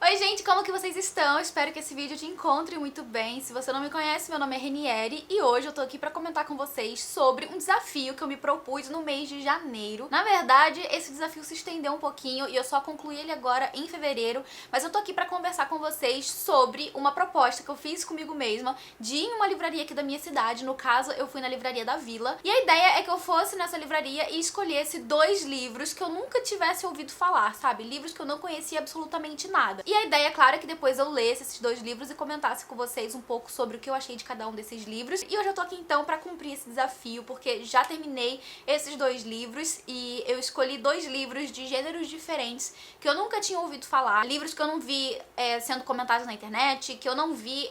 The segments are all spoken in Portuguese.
Oi gente, como que vocês estão? Espero que esse vídeo te encontre muito bem. Se você não me conhece, meu nome é Renieri e hoje eu tô aqui pra comentar com vocês sobre um desafio que eu me propus no mês de janeiro. Na verdade, esse desafio se estendeu um pouquinho e eu só concluí ele agora em fevereiro, mas eu tô aqui pra conversar com vocês sobre uma proposta que eu fiz comigo mesma de ir em uma livraria aqui da minha cidade. No caso, eu fui na livraria da Vila e a ideia é que eu fosse nessa livraria e escolhesse 2 livros que eu nunca tivesse ouvido falar, sabe? Livros que eu não conhecia absolutamente nada. E a ideia, claro, é que depois eu lesse esses 2 livros e comentasse com vocês um pouco sobre o que eu achei de cada um desses livros. E hoje eu tô aqui então pra cumprir esse desafio, porque já terminei esses 2 livros e eu escolhi 2 livros de gêneros diferentes que eu nunca tinha ouvido falar. Livros que eu não vi sendo comentados na internet, que eu não vi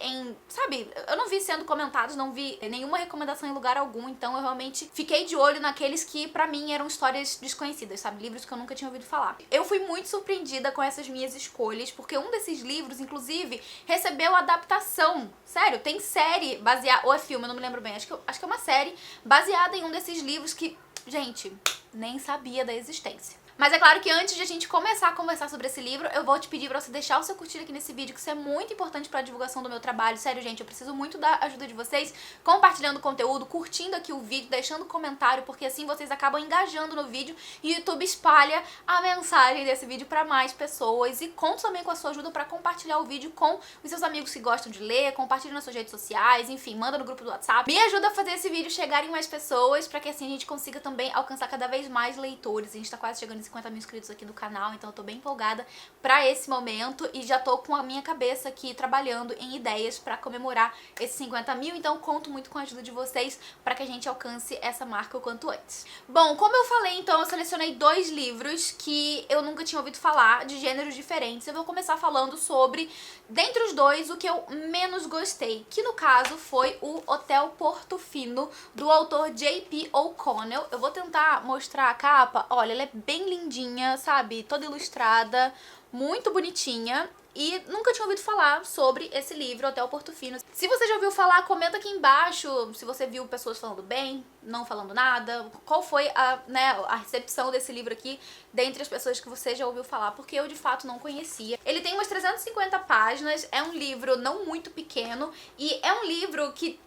sabe, eu não vi sendo comentados, não vi nenhuma recomendação em lugar algum, então eu realmente fiquei de olho naqueles que pra mim eram histórias desconhecidas, sabe, livros que eu nunca tinha ouvido falar. Eu fui muito surpreendida com essas minhas escolhas, porque um desses livros, inclusive, recebeu adaptação. Sério, tem série baseada, ou é filme, eu não me lembro bem, acho que é uma série baseada em um desses livros que, gente, nem sabia da existência. Mas é claro que antes de a gente começar a conversar sobre esse livro, eu vou te pedir pra você deixar o seu curtir aqui nesse vídeo, que isso é muito importante pra divulgação do meu trabalho. Sério, gente, eu preciso muito da ajuda de vocês, compartilhando o conteúdo, curtindo aqui o vídeo, deixando comentário, porque assim vocês acabam engajando no vídeo e o YouTube espalha a mensagem desse vídeo pra mais pessoas. E conto também com a sua ajuda pra compartilhar o vídeo com os seus amigos que gostam de ler, compartilha nas suas redes sociais, enfim, manda no grupo do WhatsApp. Me ajuda a fazer esse vídeo chegar em mais pessoas, pra que assim a gente consiga também alcançar cada vez mais leitores. A gente tá quase chegando em 50 mil inscritos aqui no canal, então eu tô bem empolgada pra esse momento e já tô com a minha cabeça aqui trabalhando em ideias pra comemorar esses 50 mil, então conto muito com a ajuda de vocês pra que a gente alcance essa marca o quanto antes. Bom, como eu falei, então eu selecionei 2 livros que eu nunca tinha ouvido falar, de gêneros diferentes. Eu vou começar falando sobre, dentre os 2, o que eu menos gostei, que no caso foi o Hotel Portofino, do autor J.P. O'Connell. Eu vou tentar mostrar a capa. Olha, ela é bem lindinha, sabe? Toda ilustrada, muito bonitinha. E nunca tinha ouvido falar sobre esse livro, Hotel Portofino. Se você já ouviu falar, comenta aqui embaixo se você viu pessoas falando bem, não falando nada. Qual foi a recepção desse livro aqui dentre as pessoas que você já ouviu falar, porque eu de fato não conhecia. Ele tem umas 350 páginas, é um livro não muito pequeno e é um livro que,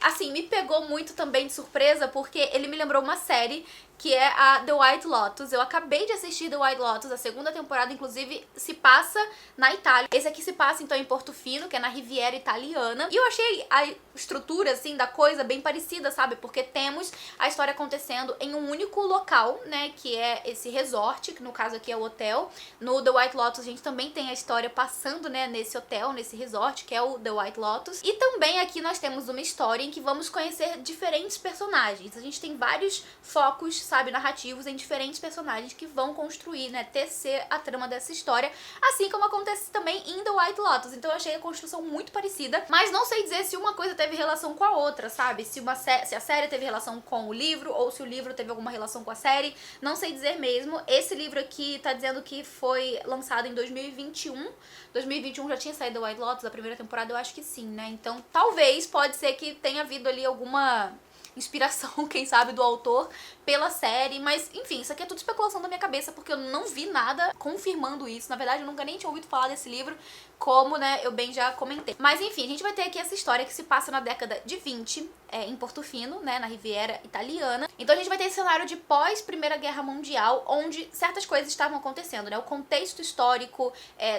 assim, me pegou muito também de surpresa, porque ele me lembrou uma série que é a The White Lotus. Eu acabei de assistir The White Lotus, a 2ª temporada, inclusive, se passa na Itália. Esse aqui se passa, então, em Portofino, que é na Riviera Italiana. E eu achei a estrutura, assim, da coisa bem parecida, sabe? Porque temos a história acontecendo em um único local, né? Que é esse resort, que no caso aqui é o hotel. No The White Lotus a gente também tem a história passando, né, nesse hotel, nesse resort, que é o The White Lotus. E também aqui nós temos uma história em que vamos conhecer diferentes personagens. A gente tem vários focos, sabe, narrativos em diferentes personagens que vão construir, né, tecer a trama dessa história, assim como acontece também em The White Lotus. Então eu achei a construção muito parecida, mas não sei dizer se uma coisa teve relação com a outra, sabe? Se a série teve relação com o livro ou se o livro teve alguma relação com a série, não sei dizer mesmo. Esse livro aqui tá dizendo que foi lançado em 2021. 2021 já tinha saído The White Lotus, a 1ª temporada, eu acho que sim, né? Então talvez, pode ser que tenha havido ali alguma inspiração, quem sabe, do autor pela série, mas enfim, isso aqui é tudo especulação da minha cabeça, porque eu não vi nada confirmando isso. Na verdade, eu nunca nem tinha ouvido falar desse livro, como, né, eu bem já comentei. Mas enfim, a gente vai ter aqui essa história que se passa na década de 20, em Portofino, né, na Riviera Italiana. Então a gente vai ter esse cenário de pós-Primeira Guerra Mundial, onde certas coisas estavam acontecendo, né? O contexto histórico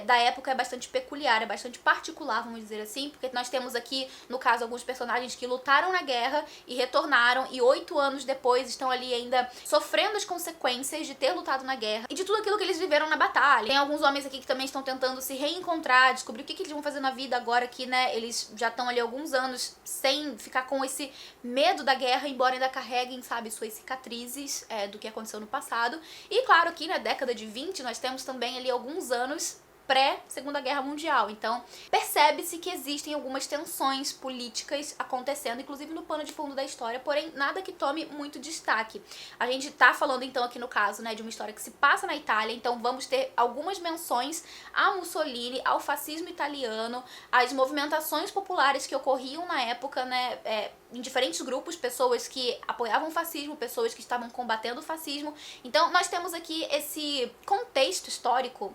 da época é bastante peculiar, é bastante particular, vamos dizer assim, porque nós temos aqui, no caso, alguns personagens que lutaram na guerra e retornaram, e 8 anos depois estão ali ainda sofrendo as consequências de ter lutado na guerra e de tudo aquilo que eles viveram na batalha. Tem alguns homens aqui que também estão tentando se reencontrar, descobrir o que eles vão fazer na vida agora que, né, eles já estão ali há alguns anos sem ficar com esse medo da guerra, embora ainda carreguem, sabe, suas cicatrizes do que aconteceu no passado. E claro, aqui na década de 20 nós temos também ali alguns anos pré-Segunda Guerra Mundial. Então, percebe-se que existem algumas tensões políticas acontecendo, inclusive no pano de fundo da história, porém nada que tome muito destaque. A gente tá falando então aqui no caso, né, de uma história que se passa na Itália, então vamos ter algumas menções a Mussolini, ao fascismo italiano, às movimentações populares que ocorriam na época, né, em diferentes grupos, pessoas que apoiavam o fascismo, pessoas que estavam combatendo o fascismo. Então nós temos aqui esse contexto histórico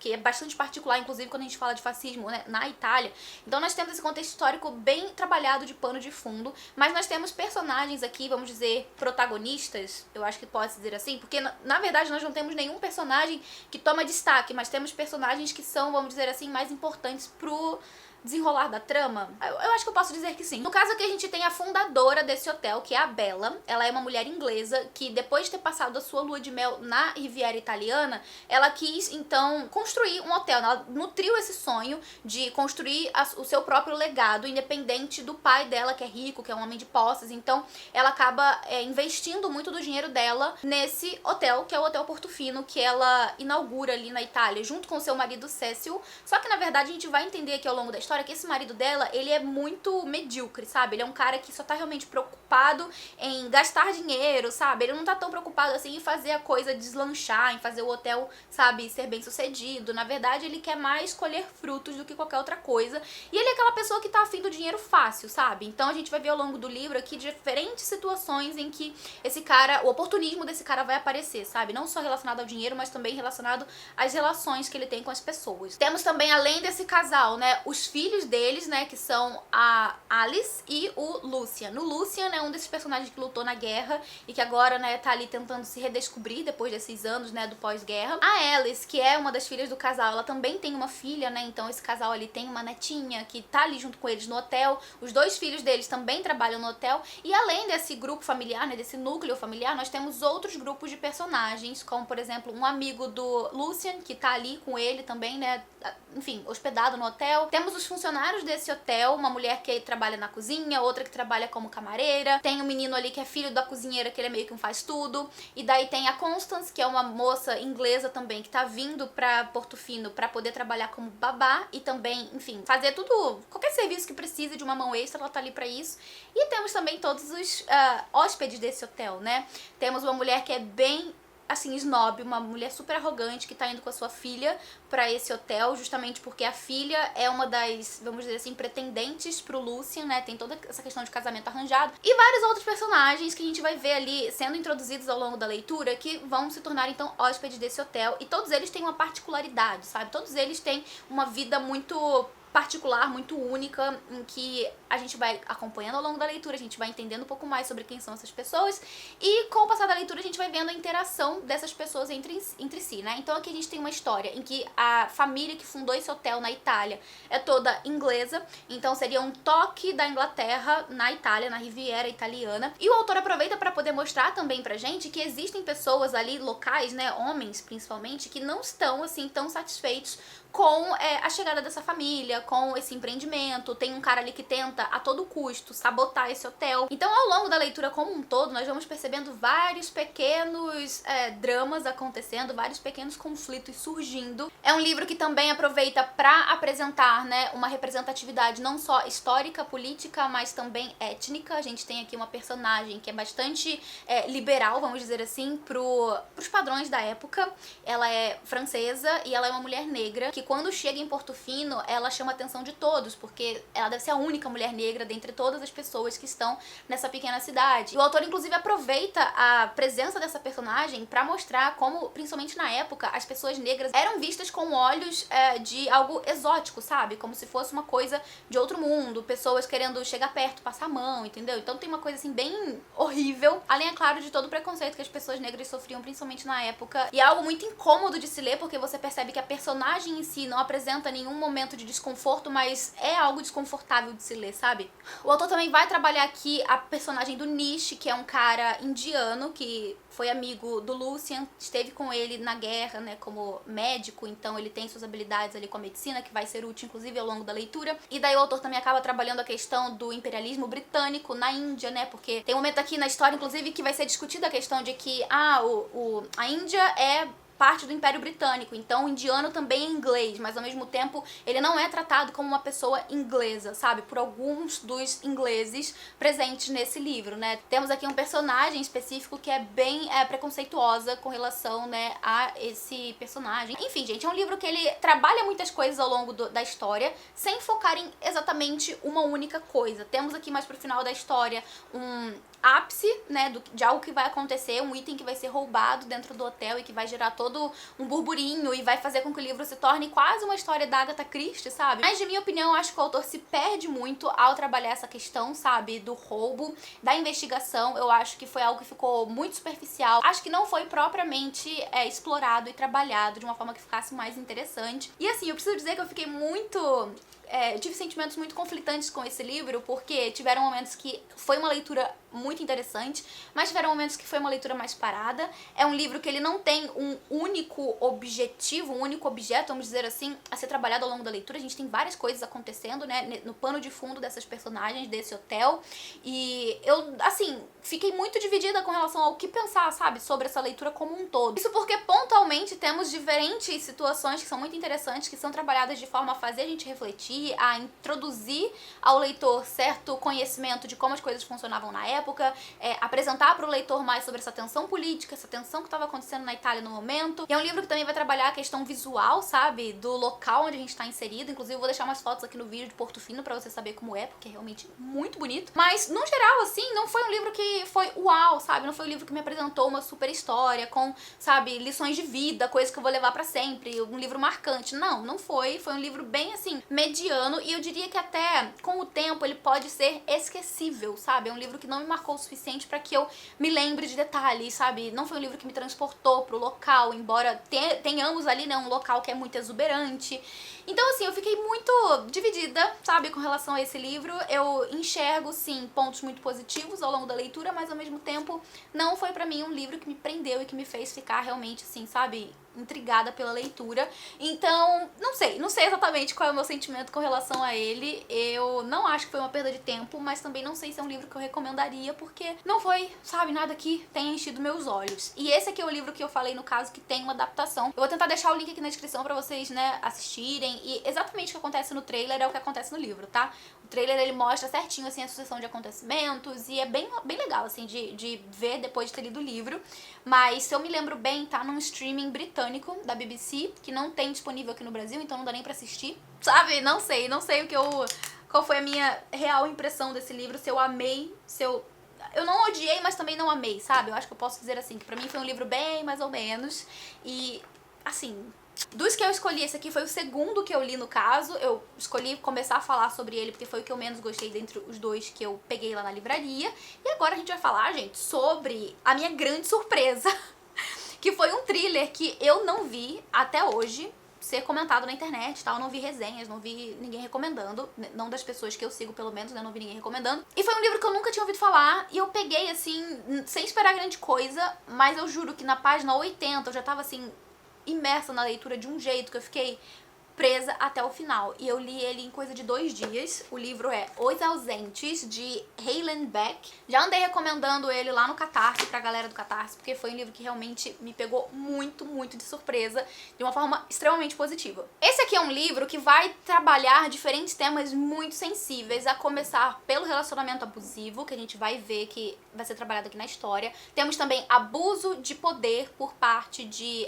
porque é bastante particular, inclusive quando a gente fala de fascismo, né, na Itália. Então nós temos esse contexto histórico bem trabalhado de pano de fundo, mas nós temos personagens aqui, vamos dizer, protagonistas, eu acho que pode dizer assim, porque na verdade nós não temos nenhum personagem que toma destaque, mas temos personagens que são, vamos dizer assim, mais importantes pro desenrolar da trama? Eu acho que eu posso dizer que sim. No caso aqui a gente tem a fundadora desse hotel, que é a Bella. Ela é uma mulher inglesa que, depois de ter passado a sua lua de mel na Riviera Italiana, ela quis então construir um hotel. Ela nutriu esse sonho de construir o seu próprio legado, independente do pai dela, que é rico, que é um homem de posses. Então ela acaba investindo muito do dinheiro dela nesse hotel, que é o Hotel Portofino, que ela inaugura ali na Itália, junto com seu marido Cecil. Só que na verdade a gente vai entender aqui ao longo da história que esse marido dela, ele é muito medíocre, sabe? Ele é um cara que só tá realmente preocupado em gastar dinheiro, sabe? Ele não tá tão preocupado assim em fazer a coisa deslanchar, em fazer o hotel, sabe, ser bem sucedido. Na verdade, ele quer mais colher frutos do que qualquer outra coisa. E ele é aquela pessoa que tá afim do dinheiro fácil, sabe? Então a gente vai ver ao longo do livro aqui diferentes situações em que esse cara, o oportunismo desse cara vai aparecer, sabe? Não só relacionado ao dinheiro, mas também relacionado às relações que ele tem com as pessoas. Temos também, além desse casal, né, os filhos deles, né, que são a Alice e o Lucian. O Lucian é um desses personagens que lutou na guerra e que agora, né, tá ali tentando se redescobrir depois desses anos, né, do pós-guerra. A Alice, que é uma das filhas do casal, ela também tem uma filha, né, então esse casal ali tem uma netinha que tá ali junto com eles no hotel. Os dois filhos deles também trabalham no hotel. E além desse grupo familiar, né, desse núcleo familiar, nós temos outros grupos de personagens, como, por exemplo, um amigo do Lucian, que tá ali com ele também, né, enfim, hospedado no hotel. Temos os funcionários desse hotel, uma mulher que trabalha na cozinha, outra que trabalha como camareira, tem um menino ali que é filho da cozinheira, que ele é meio que um faz-tudo, e daí tem a Constance, que é uma moça inglesa também, que tá vindo pra Portofino pra poder trabalhar como babá e também, enfim, fazer tudo, qualquer serviço que precise de uma mão extra, ela tá ali pra isso. E temos também todos os hóspedes desse hotel, né? Temos uma mulher que é bem assim, snob, uma mulher super arrogante que tá indo com a sua filha pra esse hotel, justamente porque a filha é uma das, vamos dizer assim, pretendentes pro Lucian, né? Tem toda essa questão de casamento arranjado. E vários outros personagens que a gente vai ver ali sendo introduzidos ao longo da leitura que vão se tornar, então, hóspedes desse hotel. E todos eles têm uma particularidade, sabe? Todos eles têm uma vida muito particular, muito única, em que a gente vai acompanhando ao longo da leitura, a gente vai entendendo um pouco mais sobre quem são essas pessoas, e com o passar da leitura a gente vai vendo a interação dessas pessoas entre si, né? Então aqui a gente tem uma história em que a família que fundou esse hotel na Itália é toda inglesa, então seria um toque da Inglaterra na Itália, na Riviera Italiana, e o autor aproveita para poder mostrar também pra gente que existem pessoas ali locais, né, homens principalmente, que não estão assim tão satisfeitos com a chegada dessa família, com esse empreendimento. Tem um cara ali que tenta a todo custo sabotar esse hotel. Então ao longo da leitura como um todo, nós vamos percebendo vários pequenos dramas acontecendo, vários pequenos conflitos surgindo. É um livro que também aproveita para apresentar, né, uma representatividade não só histórica, política, mas também étnica. A gente tem aqui uma personagem que é bastante liberal, vamos dizer assim, pros padrões da época. Ela é francesa e ela é uma mulher negra que, quando chega em Portofino, ela chama a atenção de todos, porque ela deve ser a única mulher negra dentre todas as pessoas que estão nessa pequena cidade. E o autor, inclusive, aproveita a presença dessa personagem pra mostrar como, principalmente na época, as pessoas negras eram vistas com olhos de algo exótico, sabe? Como se fosse uma coisa de outro mundo, pessoas querendo chegar perto, passar a mão, entendeu? Então tem uma coisa, assim, bem horrível, além, é claro, de todo o preconceito que as pessoas negras sofriam, principalmente na época. E é algo muito incômodo de se ler, porque você percebe que a personagem em si não apresenta nenhum momento de desconforto, mas é algo desconfortável de se ler, sabe? O autor também vai trabalhar aqui a personagem do Nish, que é um cara indiano que foi amigo do Lucian, esteve com ele na guerra, né, como médico, então ele tem suas habilidades ali com a medicina, que vai ser útil, inclusive, ao longo da leitura. E daí o autor também acaba trabalhando a questão do imperialismo britânico na Índia, né, porque tem um momento aqui na história, inclusive, que vai ser discutida a questão de que, a Índia é parte do Império Britânico, então o indiano também é inglês, mas ao mesmo tempo ele não é tratado como uma pessoa inglesa, sabe? Por alguns dos ingleses presentes nesse livro, né? Temos aqui um personagem específico que é bem preconceituosa com relação, né, a esse personagem. Enfim, gente, é um livro que ele trabalha muitas coisas ao longo da história, sem focar em exatamente uma única coisa. Temos aqui mais pro final da história um ápice, né, de algo que vai acontecer, um item que vai ser roubado dentro do hotel e que vai gerar todo todo um burburinho e vai fazer com que o livro se torne quase uma história da Agatha Christie, sabe? Mas, de minha opinião, eu acho que o autor se perde muito ao trabalhar essa questão, sabe, do roubo, da investigação. Eu acho que foi algo que ficou muito superficial. Acho que não foi propriamente explorado e trabalhado de uma forma que ficasse mais interessante. E assim, eu preciso dizer que eu fiquei tive sentimentos muito conflitantes com esse livro, porque tiveram momentos que foi uma leitura muito interessante, mas tiveram momentos que foi uma leitura mais parada. É um livro que ele não tem um único objetivo, um único objeto, vamos dizer assim, a ser trabalhado ao longo da leitura. A gente tem várias coisas acontecendo, né, no pano de fundo dessas personagens, desse hotel. E eu, assim, fiquei muito dividida com relação ao que pensar, sabe, sobre essa leitura como um todo. Isso porque pontualmente temos diferentes situações que são muito interessantes, que são trabalhadas de forma a fazer a gente refletir, a introduzir ao leitor certo conhecimento de como as coisas funcionavam na época, apresentar para o leitor mais sobre essa tensão política, essa tensão que estava acontecendo na Itália no momento. E é um livro que também vai trabalhar a questão visual, sabe, do local onde a gente está inserido. Inclusive eu vou deixar umas fotos aqui no vídeo de Portofino para você saber como é, porque é realmente muito bonito. Mas, no geral, assim, não foi um livro que foi uau, sabe? Não foi um livro que me apresentou uma super história com, sabe, lições de vida, coisas que eu vou levar pra sempre, um livro marcante. Não foi. Foi um livro bem, assim, mediano, e eu diria que até com o tempo ele pode ser esquecível, sabe? É um livro que não me marcou o suficiente pra que eu me lembre de detalhes, sabe? Não foi um livro que me transportou pro local, embora tenhamos ali, né, um local que é muito exuberante. Então, assim, eu fiquei muito dividida, sabe, com relação a esse livro. Eu enxergo, sim, pontos muito positivos ao longo da leitura, mas ao mesmo tempo não foi pra mim um livro que me prendeu e que me fez ficar realmente, assim, sabe, intrigada pela leitura. Então, não sei exatamente qual é o meu sentimento com relação a ele. Eu não acho que foi uma perda de tempo, mas também não sei se é um livro que eu recomendaria, porque não foi, sabe, nada que tenha enchido meus olhos. E esse aqui é o livro que eu falei, no caso, que tem uma adaptação. Eu vou tentar deixar o link aqui na descrição pra vocês, né, assistirem. E exatamente o que acontece no trailer é o que acontece no livro, tá? O trailer, ele mostra certinho, assim, a sucessão de acontecimentos, e é bem legal, assim, de ver depois de ter lido o livro. Mas, se eu me lembro bem, tá num streaming britânico da BBC, que não tem disponível aqui no Brasil, então não dá nem pra assistir. Sabe? Não sei qual foi a minha real impressão desse livro, se eu amei, eu não odiei, mas também não amei, sabe? Eu acho que eu posso dizer assim, que pra mim foi um livro bem mais ou menos. E, assim, dos que eu escolhi, esse aqui foi o segundo que eu li, no caso. Eu escolhi começar a falar sobre ele porque foi o que eu menos gostei dentre os dois que eu peguei lá na livraria. E agora a gente vai falar, gente, sobre a minha grande surpresa, que foi um thriller que eu não vi até hoje ser comentado na internet, tá? Eu não vi resenhas, não vi ninguém recomendando, não das pessoas que eu sigo, pelo menos, né? Não vi ninguém recomendando. E foi um livro que eu nunca tinha ouvido falar, e eu peguei, assim, sem esperar grande coisa, mas eu juro que na página 80 eu já tava, assim, imersa na leitura de um jeito que eu fiquei presa até o final. E eu li ele em coisa de 2 dias. O livro é Os Ausentes, de Helen Beck. Já andei recomendando ele lá no Catarse, pra galera do Catarse, porque foi um livro que realmente me pegou muito, muito de surpresa, de uma forma extremamente positiva. Esse aqui é um livro que vai trabalhar diferentes temas muito sensíveis, a começar pelo relacionamento abusivo, que a gente vai ver que vai ser trabalhado aqui na história. Temos também abuso de poder por parte de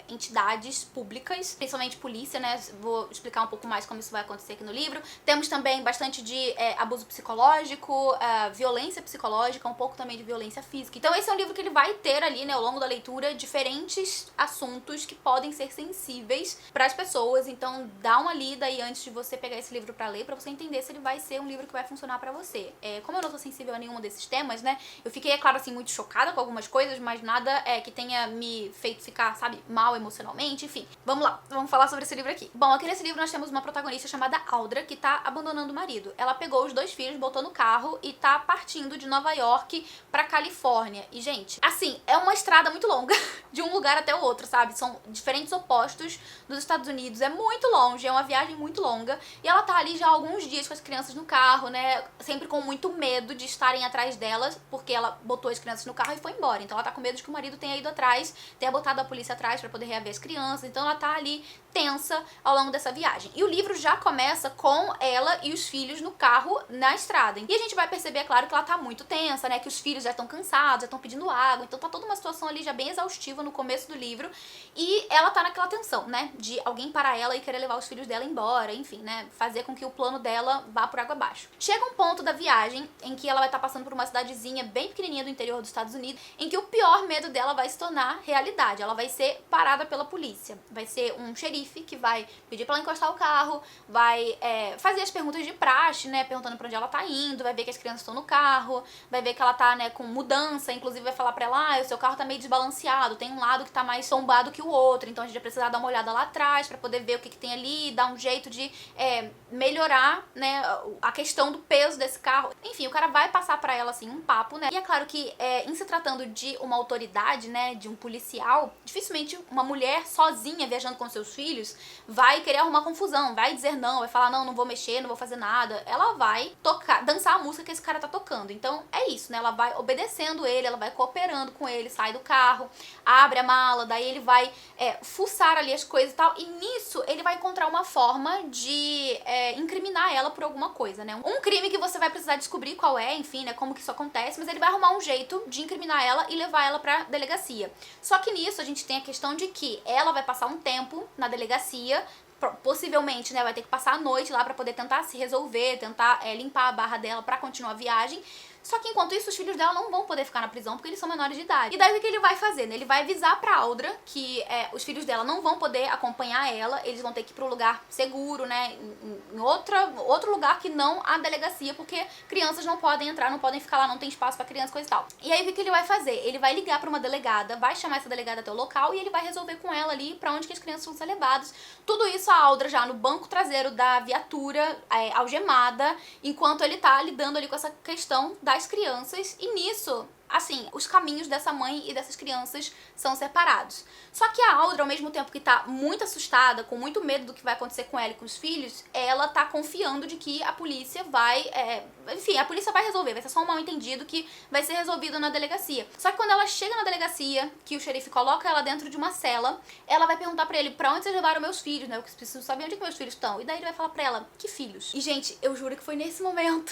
entidades públicas, principalmente polícia, né? Vou explicar um pouco mais como isso vai acontecer aqui no livro. Temos também bastante de abuso psicológico, violência psicológica, um pouco também de violência física. Então esse é um livro que ele vai ter ali, né, ao longo da leitura, diferentes assuntos que podem ser sensíveis para as pessoas. Então dá uma lida aí antes de você pegar esse livro para ler, para você entender se ele vai ser um livro que vai funcionar para você. Como eu não sou sensível a nenhum desses temas, né, eu fiquei, é claro, assim, muito chocada com algumas coisas, mas nada que tenha me feito ficar, sabe, mal emocionalmente, enfim. Vamos lá, vamos falar sobre esse livro aqui. Bom, aqui nesse livro nós temos uma protagonista chamada Audra, que tá abandonando o marido. Ela pegou os 2 filhos, botou no carro e tá partindo de Nova York pra Califórnia. E, gente, assim, é uma estrada muito longa, de um lugar até o outro, sabe? São diferentes opostos dos Estados Unidos, é muito longe, é uma viagem muito longa. E ela tá ali já há alguns dias com as crianças no carro, né? Sempre com muito medo de estarem atrás delas, porque ela botou as crianças no carro e foi embora. Então ela tá com medo de que o marido tenha ido atrás, tenha botado a polícia atrás pra poder reaver as crianças. Então ela tá ali tensa ao longo dessa viagem. E o livro já começa com ela e os filhos no carro na estrada. E a gente vai perceber, é claro, que ela tá muito tensa, né? Que os filhos já estão cansados, já estão pedindo água. Então tá toda uma situação ali já bem exaustiva no começo do livro. E ela tá naquela tensão, né? De alguém parar ela e querer levar os filhos dela embora, enfim, né? Fazer com que o plano dela vá por água abaixo. Chega um ponto da viagem em que ela vai estar passando por uma cidadezinha bem pequenininha do interior dos Estados Unidos, em que o pior medo dela vai se tornar realidade. Ela vai ser parada pela polícia. Vai ser um xerife que vai pedir pra ela encostar o carro, vai fazer as perguntas de praxe, né, perguntando pra onde ela tá indo, vai ver que as crianças estão no carro, vai ver que ela tá, né, com mudança, inclusive vai falar pra ela, o seu carro tá meio desbalanceado, tem um lado que tá mais tombado que o outro, então a gente vai precisar dar uma olhada lá atrás pra poder ver o que tem ali, dar um jeito de melhorar, né, a questão do peso desse carro. Enfim, o cara vai passar pra ela, assim, um papo, né, e é claro que em se tratando de uma autoridade, né, de um policial, dificilmente uma mulher sozinha viajando com seus filhos vai querer arrumar confusão, vai dizer não, vai falar não vou mexer, não vou fazer nada. Ela vai dançar a música que esse cara tá tocando. Então é isso, né, ela vai obedecendo ele, ela vai cooperando com ele, sai do carro, abre a mala, daí ele vai fuçar ali as coisas e tal, e nisso ele vai encontrar uma forma de incriminar ela por alguma coisa, né? Um crime que você vai precisar descobrir qual é, enfim, né, como que isso acontece, mas ele vai arrumar um jeito de incriminar ela e levar ela pra delegacia. Só que nisso a gente tem a questão de que ela vai passar um tempo na delegacia, possivelmente, né, vai ter que passar a noite lá pra poder tentar se resolver, tentar limpar a barra dela pra continuar a viagem. Só que enquanto isso, os filhos dela não vão poder ficar na prisão porque eles são menores de idade. E daí o que ele vai fazer, né? Ele vai avisar pra Audra que os filhos dela não vão poder acompanhar ela, eles vão ter que ir pra um lugar seguro, né? Em outro lugar que não a delegacia, porque crianças não podem entrar, não podem ficar lá, não tem espaço pra criança, coisa e tal. E aí o que ele vai fazer? Ele vai ligar pra uma delegada, vai chamar essa delegada até o local e ele vai resolver com ela ali pra onde que as crianças vão ser levadas. Tudo isso a Audra já no banco traseiro da viatura, algemada, enquanto ele tá lidando ali com essa questão das crianças, e nisso, assim, os caminhos dessa mãe e dessas crianças são separados. Só que a Audra, ao mesmo tempo que tá muito assustada, com muito medo do que vai acontecer com ela e com os filhos, ela tá confiando de que a polícia vai, enfim, a polícia vai resolver, vai ser só um mal-entendido que vai ser resolvido na delegacia. Só que quando ela chega na delegacia, que o xerife coloca ela dentro de uma cela, ela vai perguntar pra ele, pra onde vocês levaram meus filhos, né, eu preciso saber onde é que meus filhos estão. E daí ele vai falar pra ela, que filhos? E, gente, eu juro que foi nesse momento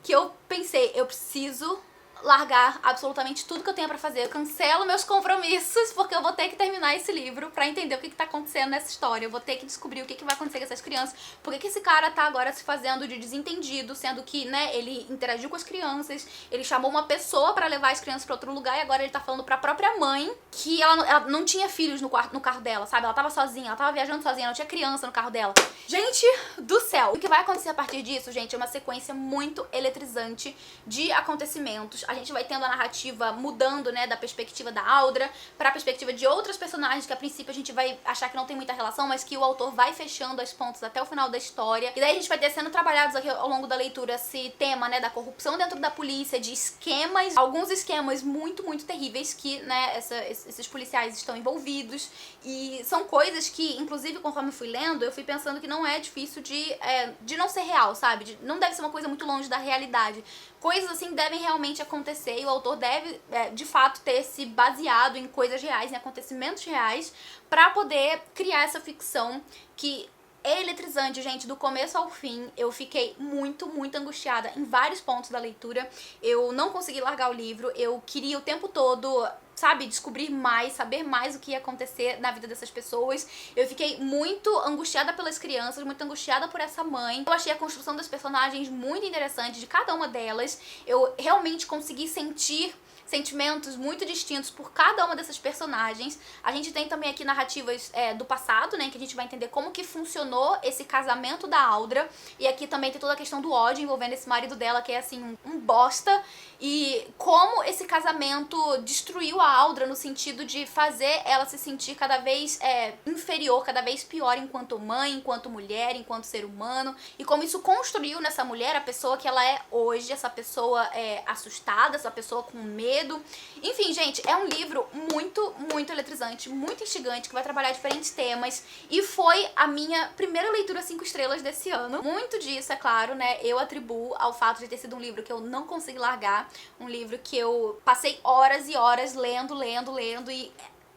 que eu pensei, eu preciso largar absolutamente tudo que eu tenho pra fazer. Eu cancelo meus compromissos, porque eu vou ter que terminar esse livro pra entender o que tá acontecendo nessa história. Eu vou ter que descobrir o que vai acontecer com essas crianças. Por que esse cara tá agora se fazendo de desentendido, sendo que, né, ele interagiu com as crianças, ele chamou uma pessoa pra levar as crianças pra outro lugar e agora ele tá falando pra própria mãe que ela não tinha filhos no carro dela, sabe? Ela tava sozinha, ela tava viajando sozinha, não tinha criança no carro dela. Gente do céu! O que vai acontecer a partir disso, gente, é uma sequência muito eletrizante de acontecimentos. A gente vai tendo a narrativa mudando, né, da perspectiva da Audra pra perspectiva de outras personagens que a princípio a gente vai achar que não tem muita relação, mas que o autor vai fechando as pontas até o final da história. E daí a gente vai ter sendo trabalhados aqui ao longo da leitura esse tema, né, da corrupção dentro da polícia, de esquemas, alguns esquemas muito, muito terríveis que, né, esses policiais estão envolvidos. E são coisas que, inclusive, conforme eu fui lendo, eu fui pensando que não é difícil de não ser real, sabe? Não deve ser uma coisa muito longe da realidade. Coisas assim devem realmente acontecer e o autor deve, de fato, ter se baseado em coisas reais, em acontecimentos reais, pra poder criar essa ficção que é eletrizante, gente, do começo ao fim. Eu fiquei muito, muito angustiada em vários pontos da leitura. Eu não consegui largar o livro, eu queria o tempo todo, sabe, descobrir mais, saber mais o que ia acontecer na vida dessas pessoas. Eu fiquei muito angustiada pelas crianças, muito angustiada por essa mãe. Eu achei a construção dos personagens muito interessante, de cada uma delas. Eu realmente consegui sentir sentimentos muito distintos por cada uma dessas personagens. A gente tem também aqui narrativas do passado, né, que a gente vai entender como que funcionou esse casamento da Audra, e aqui também tem toda a questão do ódio envolvendo esse marido dela, que é assim, um bosta, e como esse casamento destruiu a Audra no sentido de fazer ela se sentir cada vez inferior, cada vez pior enquanto mãe, enquanto mulher, enquanto ser humano, e como isso construiu nessa mulher a pessoa que ela é hoje, essa pessoa assustada, essa pessoa com medo. Enfim, gente, é um livro muito, muito eletrizante, muito instigante, que vai trabalhar diferentes temas, e foi a minha primeira leitura 5 estrelas desse ano. Muito disso, é claro, né, eu atribuo ao fato de ter sido um livro que eu não consegui largar, um livro que eu passei horas e horas lendo, e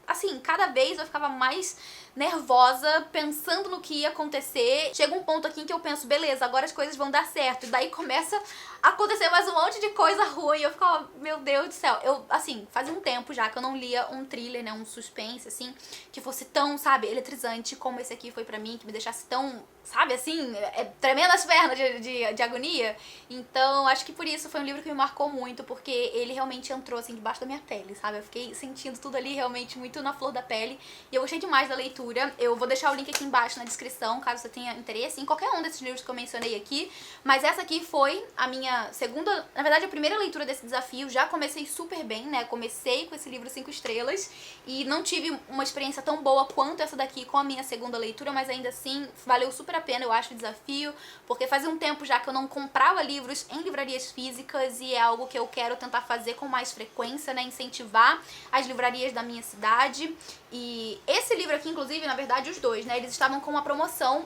assim, cada vez eu ficava mais, nervosa, pensando no que ia acontecer. Chega um ponto aqui em que eu penso, beleza, agora as coisas vão dar certo. E daí começa a acontecer mais um monte de coisa ruim. Eu ficava, meu Deus do céu. Eu, assim, fazia um tempo já que eu não lia um thriller, né, um suspense, assim, que fosse tão, sabe, eletrizante como esse aqui foi pra mim, que me deixasse tão, sabe, assim, tremendo as pernas de agonia. Então, acho que por isso foi um livro que me marcou muito, porque ele realmente entrou, assim, debaixo da minha pele, sabe? Eu fiquei sentindo tudo ali realmente muito na flor da pele. E eu gostei demais da leitura. Eu vou deixar o link aqui embaixo na descrição, caso você tenha interesse em qualquer um desses livros que eu mencionei aqui. Mas essa aqui foi a minha segunda, na verdade, a primeira leitura desse desafio. Já comecei super bem, né? Comecei com esse livro 5 estrelas e não tive uma experiência tão boa quanto essa daqui com a minha segunda leitura, mas ainda assim valeu super a pena, eu acho, o desafio, porque fazia um tempo já que eu não comprava livros em livrarias físicas e é algo que eu quero tentar fazer com mais frequência, né? Incentivar as livrarias da minha cidade. E esse livro aqui, inclusive, na verdade, os dois, né? Eles estavam com uma promoção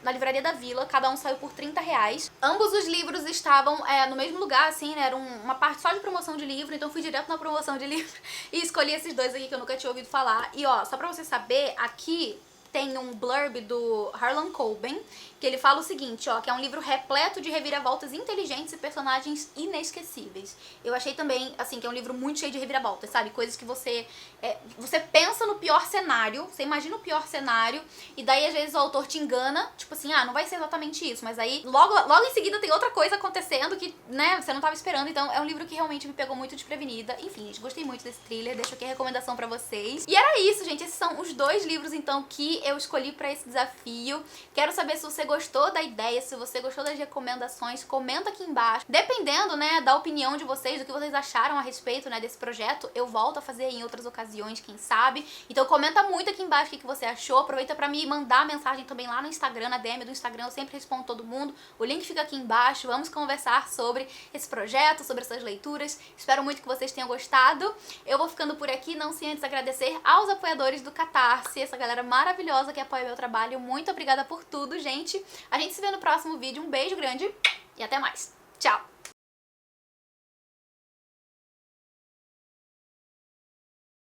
na Livraria da Vila, cada um saiu por R$30. Ambos os livros estavam no mesmo lugar, assim, né? Era uma parte só de promoção de livro, então fui direto na promoção de livro e escolhi esses dois aqui que eu nunca tinha ouvido falar. E ó, só pra você saber, aqui tem um blurb do Harlan Coben, que ele fala o seguinte, ó, que é um livro repleto de reviravoltas inteligentes e personagens inesquecíveis. Eu achei também, assim, que é um livro muito cheio de reviravoltas, sabe? Coisas que você pensa no pior cenário, você imagina o pior cenário, e daí às vezes o autor te engana, tipo assim, não vai ser exatamente isso, mas aí logo em seguida tem outra coisa acontecendo que, né, você não tava esperando. Então é um livro que realmente me pegou muito desprevenida. Enfim, gente, gostei muito desse thriller, deixo aqui a recomendação pra vocês. E era isso, gente, esses são os dois livros, então, que eu escolhi pra esse desafio. Quero saber se você gostou da ideia, se você gostou das recomendações, comenta aqui embaixo. Dependendo, né, da opinião de vocês, do que vocês acharam a respeito, né, desse projeto, eu volto a fazer em outras ocasiões, quem sabe. Então comenta muito aqui embaixo o que você achou. Aproveita pra me mandar mensagem também lá no Instagram, na DM do Instagram, eu sempre respondo todo mundo. O link fica aqui embaixo. Vamos conversar sobre esse projeto, sobre essas leituras. Espero muito que vocês tenham gostado. Eu vou ficando por aqui, não sem antes agradecer aos apoiadores do Catarse, essa galera maravilhosa que apoia meu trabalho. Muito obrigada por tudo, gente. A gente se vê no próximo vídeo. Um beijo grande e até mais. Tchau!